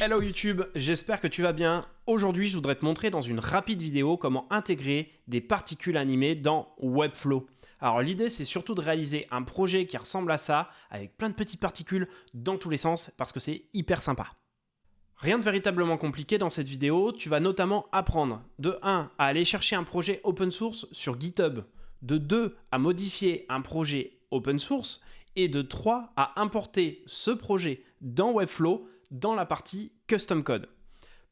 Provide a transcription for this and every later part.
Hello YouTube, j'espère que tu vas bien. Aujourd'hui, je voudrais te montrer dans une rapide vidéo comment intégrer des particules animées dans Webflow. Alors l'idée, c'est surtout de réaliser un projet qui ressemble à ça, avec plein de petites particules dans tous les sens, parce que c'est hyper sympa. Rien de véritablement compliqué dans cette vidéo, tu vas notamment apprendre de 1 à aller chercher un projet open source sur GitHub, de 2 à modifier un projet open source, et de 3 à importer ce projet dans Webflow dans la partie Custom Code.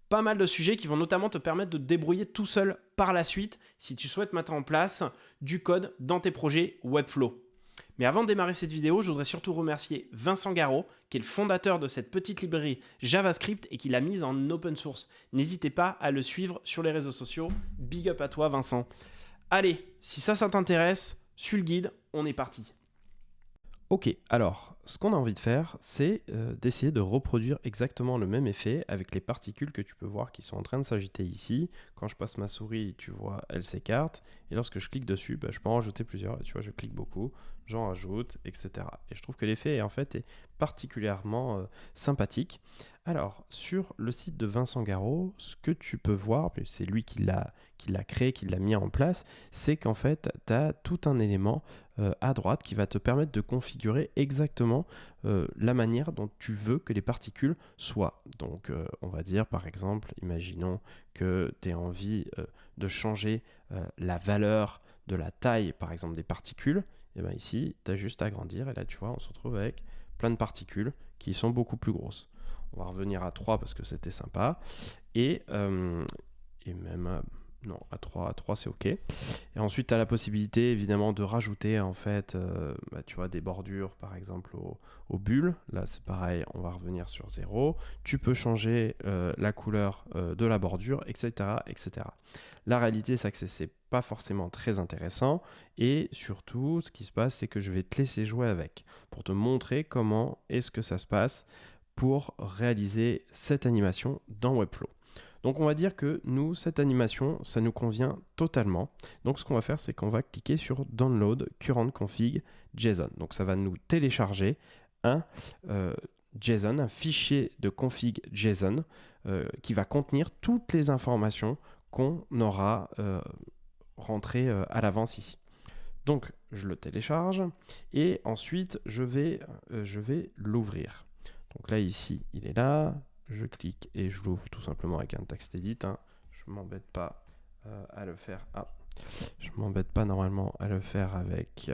Pas mal de sujets qui vont notamment te permettre de te débrouiller tout seul par la suite si tu souhaites mettre en place du code dans tes projets Webflow. Mais avant de démarrer cette vidéo, je voudrais surtout remercier Vincent Garot, qui est le fondateur de cette petite librairie JavaScript et qui l'a mise en open source. N'hésitez pas à le suivre sur les réseaux sociaux. Big up à toi, Vincent. Allez, si ça t'intéresse, suis le guide, on est parti. Ok, alors, ce qu'on a envie de faire, c'est d'essayer de reproduire exactement le même effet avec les particules que tu peux voir qui sont en train de s'agiter ici. Quand je passe ma souris, tu vois, elles s'écartent. Et lorsque je clique dessus, je peux en rajouter plusieurs. Tu vois, je clique beaucoup, j'en rajoute, etc. Et je trouve que l'effet, en fait, est particulièrement sympathique. Alors, sur le site de Vincent Garot, ce que tu peux voir, c'est lui qui l'a créé, qui l'a mis en place, c'est qu'en fait, tu as tout un élément à droite qui va te permettre de configurer exactement la manière dont tu veux que les particules soient. Donc, on va dire, par exemple, imaginons que tu aies envie de changer la valeur de la taille, par exemple, des particules. Et bien ici, tu as juste à agrandir et là, tu vois, on se retrouve avec plein de particules qui sont beaucoup plus grosses. On va revenir à 3 parce que c'était sympa. Et même... non, à 3 c'est OK. Et ensuite, tu as la possibilité, évidemment, de rajouter, en fait, tu vois, des bordures, par exemple, aux bulles. Là, c'est pareil, on va revenir sur 0. Tu peux changer la couleur de la bordure, etc., etc. La réalité, c'est que c'est pas forcément très intéressant. Et surtout, ce qui se passe, c'est que je vais te laisser jouer avec pour te montrer comment est-ce que ça se passe pour réaliser cette animation dans Webflow. Donc on va dire que nous, cette animation, ça nous convient totalement. Donc ce qu'on va faire, c'est qu'on va cliquer sur Download Current Config JSON. Donc ça va nous télécharger un JSON, un fichier de config JSON qui va contenir toutes les informations qu'on aura rentrées à l'avance ici. Donc je le télécharge et ensuite je vais l'ouvrir. Donc là ici, il est là. Je clique et je l'ouvre tout simplement avec un TextEdit. Je ne m'embête pas à le faire. Je m'embête pas normalement à le faire avec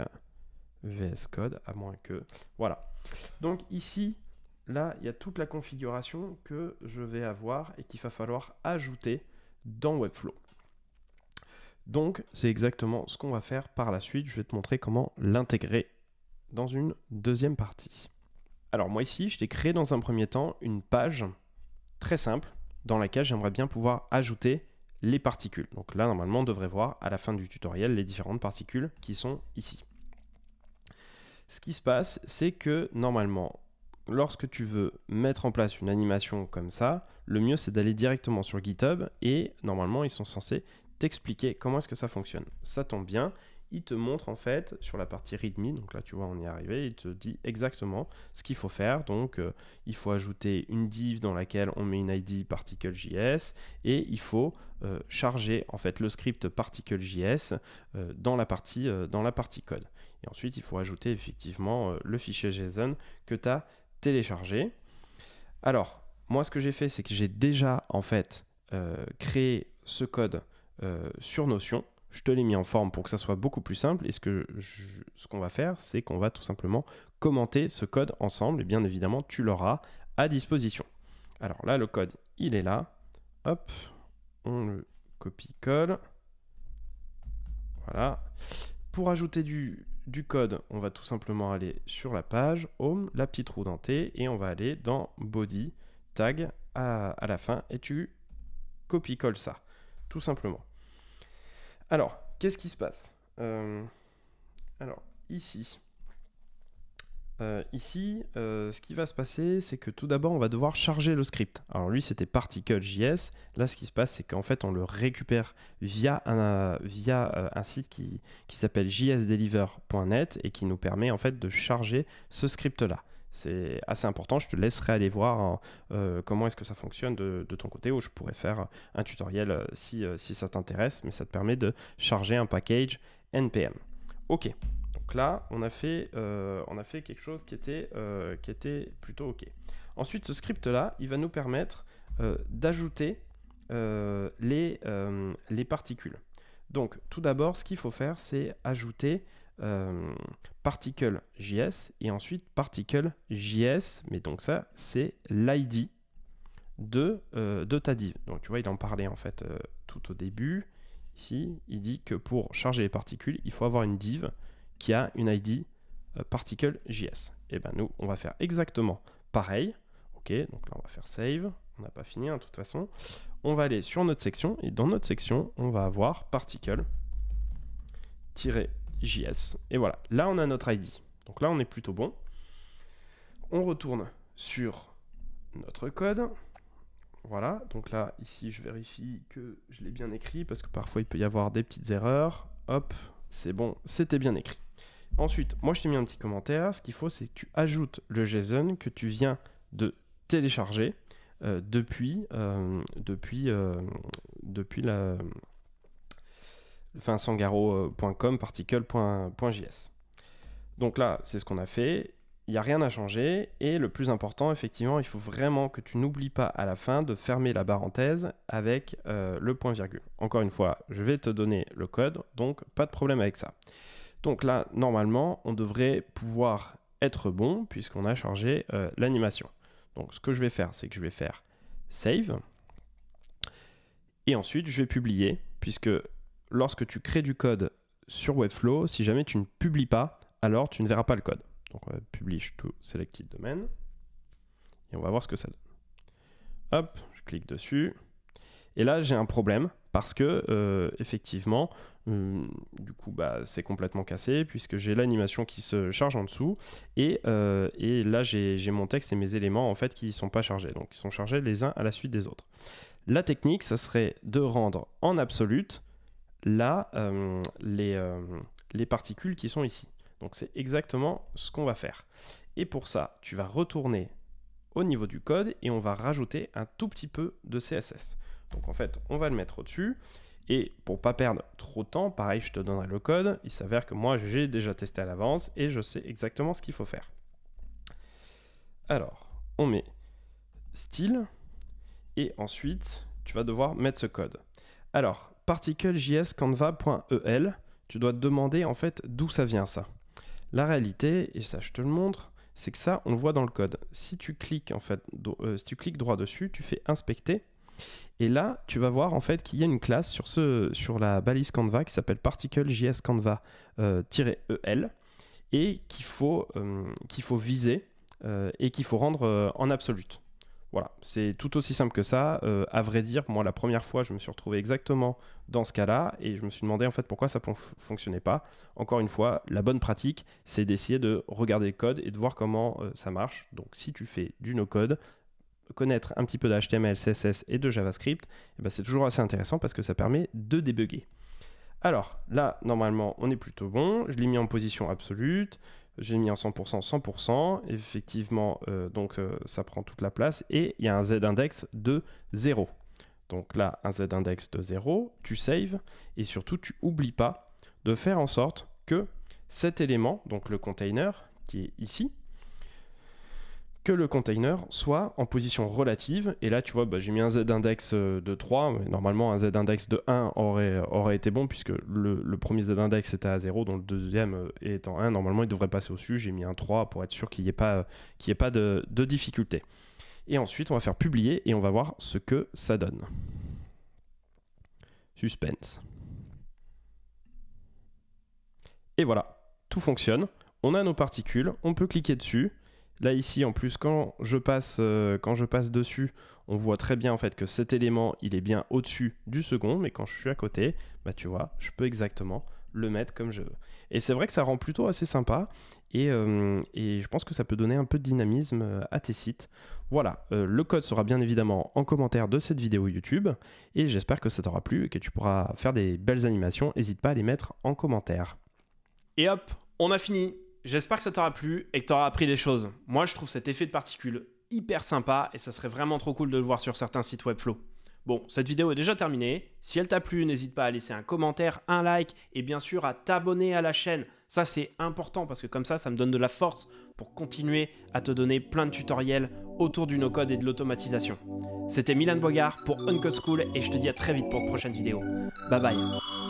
VS Code, à moins que... Voilà. Donc ici, là, il y a toute la configuration que je vais avoir et qu'il va falloir ajouter dans Webflow. Donc, c'est exactement ce qu'on va faire par la suite. Je vais te montrer comment l'intégrer dans une deuxième partie. Alors moi ici, je t'ai créé dans un premier temps une page très simple dans laquelle j'aimerais bien pouvoir ajouter les particules. Donc là, normalement, on devrait voir à la fin du tutoriel les différentes particules qui sont ici. Ce qui se passe, c'est que normalement, lorsque tu veux mettre en place une animation comme ça, le mieux, c'est d'aller directement sur GitHub et normalement, ils sont censés t'expliquer comment est-ce que ça fonctionne. Ça tombe bien. Il te montre en fait sur la partie README, donc là tu vois on y est arrivé, il te dit exactement ce qu'il faut faire. Donc il faut ajouter une div dans laquelle on met une ID particle.js et il faut charger en fait le script particle.js dans la partie code. Et ensuite il faut ajouter effectivement le fichier JSON que tu as téléchargé. Alors moi ce que j'ai fait, c'est que j'ai déjà en fait créé ce code sur Notion. Je te l'ai mis en forme pour que ça soit beaucoup plus simple. Et ce qu'on va faire, c'est qu'on va tout simplement commenter ce code ensemble. Et bien évidemment, tu l'auras à disposition. Alors là, le code, il est là. Hop, on le copie-colle. Voilà. Pour ajouter du code, on va tout simplement aller sur la page Home, la petite roue dentée, et on va aller dans Body, Tag à la fin, et tu copies-colles ça, tout simplement. Alors, qu'est-ce qui se passe? Alors, ici, ce qui va se passer, c'est que tout d'abord, on va devoir charger le script. Alors lui, c'était particle.js. Là, ce qui se passe, c'est qu'en fait, on le récupère via un site qui s'appelle jsdeliver.net et qui nous permet en fait de charger ce script-là. C'est assez important. Je te laisserai aller voir comment est-ce que ça fonctionne de ton côté, ou je pourrais faire un tutoriel si ça t'intéresse, mais ça te permet de charger un package NPM. Ok, donc là, on a fait quelque chose qui était plutôt ok. Ensuite, ce script-là, il va nous permettre d'ajouter les particules. Donc, tout d'abord, ce qu'il faut faire, c'est ajouter particle.js et ensuite particle.js, mais donc ça, c'est l'ID de ta div. Donc, tu vois, il en parlait en fait tout au début. Ici, il dit que pour charger les particules, il faut avoir une div qui a une ID particle.js. Et ben nous, on va faire exactement pareil. Ok, donc là, on va faire save. On n'a pas fini, de toute façon. On va aller sur notre section, et dans notre section, on va avoir particle-js. Et voilà, là, on a notre ID. Donc là, on est plutôt bon. On retourne sur notre code. Voilà, donc là, ici, je vérifie que je l'ai bien écrit, parce que parfois, il peut y avoir des petites erreurs. Hop, c'est bon, c'était bien écrit. Ensuite, moi, je t'ai mis un petit commentaire. Ce qu'il faut, c'est que tu ajoutes le JSON que tu viens de télécharger depuis sangaro.com particle.js. Donc là, c'est ce qu'on a fait. Il n'y a rien à changer. Et le plus important, effectivement, il faut vraiment que tu n'oublies pas à la fin de fermer la parenthèse avec le point virgule. Encore une fois, je vais te donner le code, donc pas de problème avec ça. Donc là, normalement, on devrait pouvoir être bon puisqu'on a chargé l'animation. Donc ce que je vais faire, c'est que je vais faire save. Et ensuite, je vais publier, puisque lorsque tu crées du code sur Webflow, si jamais tu ne publies pas, alors tu ne verras pas le code. Donc on va publish to selected domain. Et on va voir ce que ça donne. Hop, je clique dessus. Et là, j'ai un problème parce que, effectivement, du coup, c'est complètement cassé puisque j'ai l'animation qui se charge en dessous. Et là, j'ai mon texte et mes éléments en fait qui ne sont pas chargés. Donc, ils sont chargés les uns à la suite des autres. La technique, ça serait de rendre en absolute là, les particules qui sont ici. Donc, c'est exactement ce qu'on va faire. Et pour ça, tu vas retourner au niveau du code et on va rajouter un tout petit peu de CSS. Donc en fait, on va le mettre au-dessus. Et pour pas perdre trop de temps, pareil, je te donnerai le code. Il s'avère que moi, j'ai déjà testé à l'avance et je sais exactement ce qu'il faut faire. Alors, on met style et ensuite, tu vas devoir mettre ce code. Alors, particle.js.canva.el, tu dois te demander en fait d'où ça vient ça. La réalité, et ça je te le montre, c'est que ça, on le voit dans le code. Si tu cliques en fait, si tu cliques droit dessus, tu fais inspecter. Et là, tu vas voir en fait qu'il y a une classe sur la balise Canva qui s'appelle particle.js.canva-el et qu'il faut viser et qu'il faut rendre en absolute. Voilà, c'est tout aussi simple que ça. À vrai dire, moi, la première fois, je me suis retrouvé exactement dans ce cas-là et je me suis demandé en fait pourquoi ça ne fonctionnait pas. Encore une fois, la bonne pratique, c'est d'essayer de regarder le code et de voir comment ça marche. Donc, si tu fais du no-code, connaître un petit peu de HTML, CSS et de JavaScript, c'est toujours assez intéressant parce que ça permet de débugger. Alors là, normalement, on est plutôt bon. Je l'ai mis en position absolue. J'ai mis en 100%, 100%. Effectivement, ça prend toute la place. Et il y a un z-index de 0. Donc là, un z-index de 0. Tu saves. Et surtout, tu n'oublies pas de faire en sorte que cet élément, donc le container qui est ici, que le container soit en position relative. Et là, tu vois, j'ai mis un z-index de 3. Mais normalement, un z-index de 1 aurait été bon puisque le premier z-index était à 0, donc le deuxième étant 1. Normalement, il devrait passer au-dessus. J'ai mis un 3 pour être sûr qu'il n'y ait pas de difficulté. Et ensuite, on va faire publier et on va voir ce que ça donne. Suspense. Et voilà, tout fonctionne. On a nos particules, on peut cliquer dessus. Là ici en plus quand je passe dessus, on voit très bien en fait que cet élément il est bien au-dessus du second, mais quand je suis à côté, tu vois, je peux exactement le mettre comme je veux. Et c'est vrai que ça rend plutôt assez sympa et je pense que ça peut donner un peu de dynamisme à tes sites. Voilà, le code sera bien évidemment en commentaire de cette vidéo YouTube et j'espère que ça t'aura plu et que tu pourras faire des belles animations. N'hésite pas à les mettre en commentaire. Et hop, on a fini. J'espère que ça t'aura plu et que t'auras appris des choses. Moi, je trouve cet effet de particules hyper sympa et ça serait vraiment trop cool de le voir sur certains sites Webflow. Bon, cette vidéo est déjà terminée. Si elle t'a plu, n'hésite pas à laisser un commentaire, un like et bien sûr à t'abonner à la chaîne. Ça, c'est important parce que comme ça me donne de la force pour continuer à te donner plein de tutoriels autour du no-code et de l'automatisation. C'était Milan Bogart pour Uncode School et je te dis à très vite pour une prochaine vidéo. Bye bye.